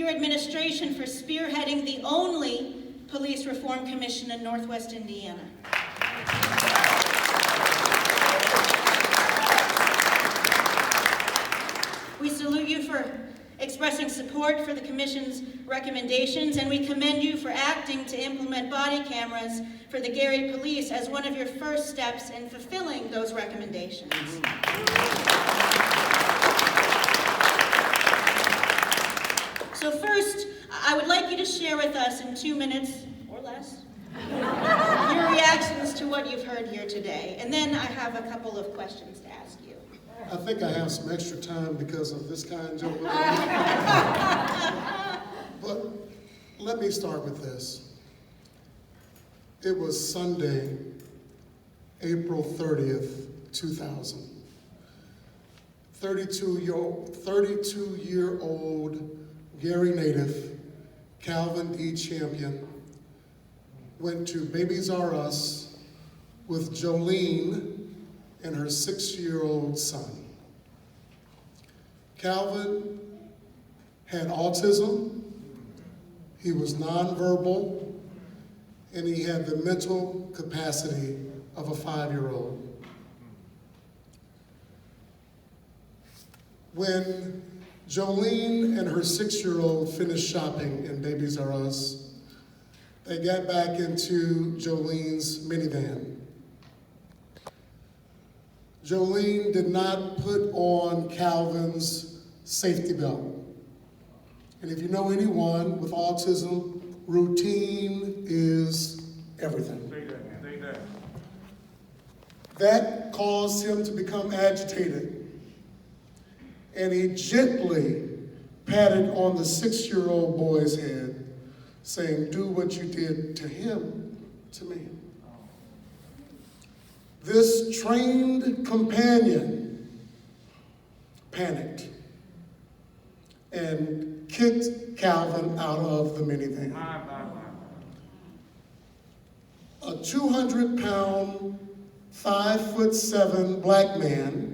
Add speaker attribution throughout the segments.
Speaker 1: your administration for spearheading the only police reform commission in Northwest Indiana. We salute you for expressing support for the Commission's recommendations, and we commend you for acting to implement body cameras for the Gary Police as one of your first steps in fulfilling those recommendations. So first, I would like you to share with us in 2 minutes or less your reactions to what you've heard here today, and then I have a couple of questions to ask you.
Speaker 2: I think I have some extra time because of this kind gentleman. But let me start with this. It was Sunday, April 30th, 2000. 32-year-old Gary native, Calvin D. Champion, went to Babies R Us with Jolene and her 6-year-old son. Calvin had autism, he was nonverbal, and he had the mental capacity of a 5-year-old. When Jolene and her 6-year-old finished shopping in Babies R Us, they got back into Jolene's minivan. Jolene did not put on Calvin's safety belt. And if you know anyone with autism, routine is everything.
Speaker 3: Say that.
Speaker 2: That caused him to become agitated. And he gently patted on the 6-year-old boy's head, saying, "Do what you did to him, to me." This trained companion panicked and kicked Calvin out of the minivan. A 200-pound, 5'7" black man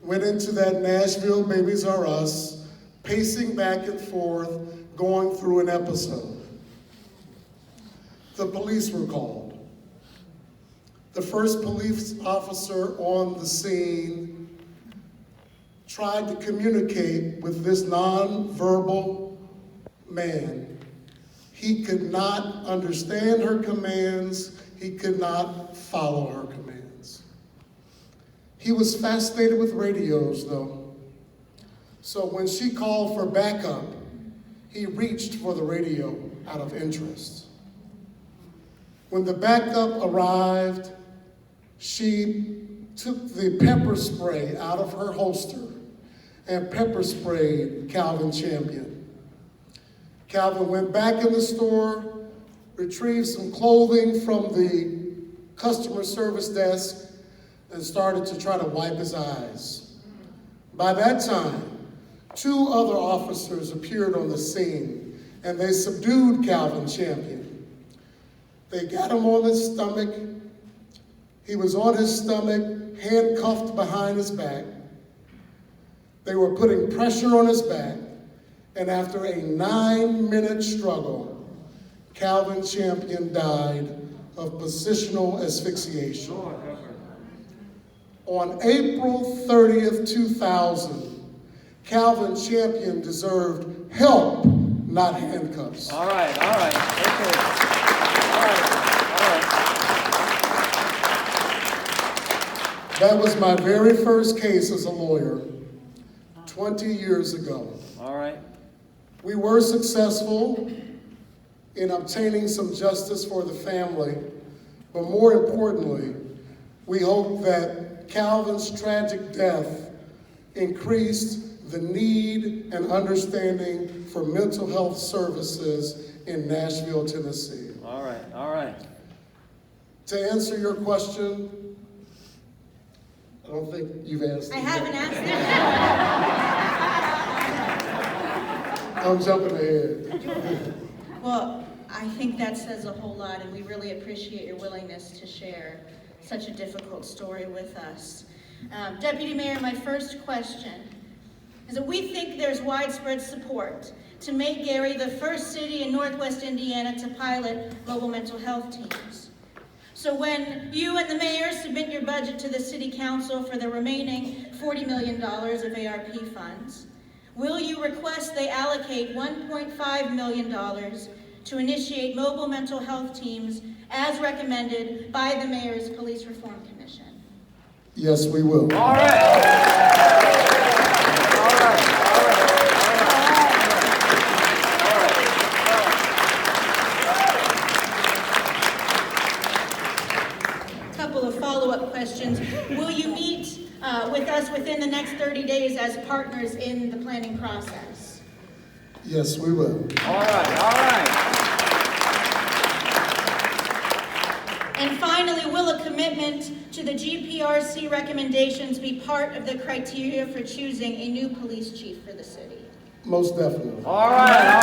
Speaker 2: went into that Nashville Babies R Us, pacing back and forth, going through an episode. The police were called. The first police officer on the scene tried to communicate with this nonverbal man. He could not understand her commands. He could not follow her commands. He was fascinated with radios, though. So when she called for backup, he reached for the radio out of interest. When the backup arrived, she took the pepper spray out of her holster and pepper sprayed Calvin Champion. Calvin went back in the store, retrieved some clothing from the customer service desk, and started to try to wipe his eyes. By that time, 2 other officers appeared on the scene, and they subdued Calvin Champion. They got him on his stomach. He was on his stomach, handcuffed behind his back. They were putting pressure on his back, and after a 9-minute struggle, Calvin Champion died of positional asphyxiation. On April 30th, 2000, Calvin Champion deserved help, not handcuffs.
Speaker 4: All right. Okay. All right.
Speaker 2: That was my very first case as a lawyer, 20 years ago.
Speaker 4: All right.
Speaker 2: We were successful in obtaining some justice for the family, but more importantly, we hope that Calvin's tragic death increased the need and understanding for mental health services in Nashville, Tennessee.
Speaker 4: All right.
Speaker 2: To answer your question, I don't think you've asked.
Speaker 1: I haven't asked that.
Speaker 2: I'm jumping ahead.
Speaker 1: Well, I think that says a whole lot, and we really appreciate your willingness to share such a difficult story with us. Deputy Mayor, my first question is that we think there's widespread support to make Gary the first city in Northwest Indiana to pilot mobile mental health teams. So when you and the mayor submit your budget to the city council for the remaining $40 million of ARP funds, will you request they allocate $1.5 million to initiate mobile mental health teams as recommended by the Mayor's Police Reform Commission?
Speaker 2: Yes, we will.
Speaker 4: All right.
Speaker 1: Couple of follow-up questions. Will you meet with us within the next 30 days as partners in the planning process?
Speaker 2: Yes, we will.
Speaker 4: All right.
Speaker 1: And finally, will a commitment to the GPRC recommendations be part of the criteria for choosing a new police chief for the city?
Speaker 2: Most definitely.
Speaker 4: All right.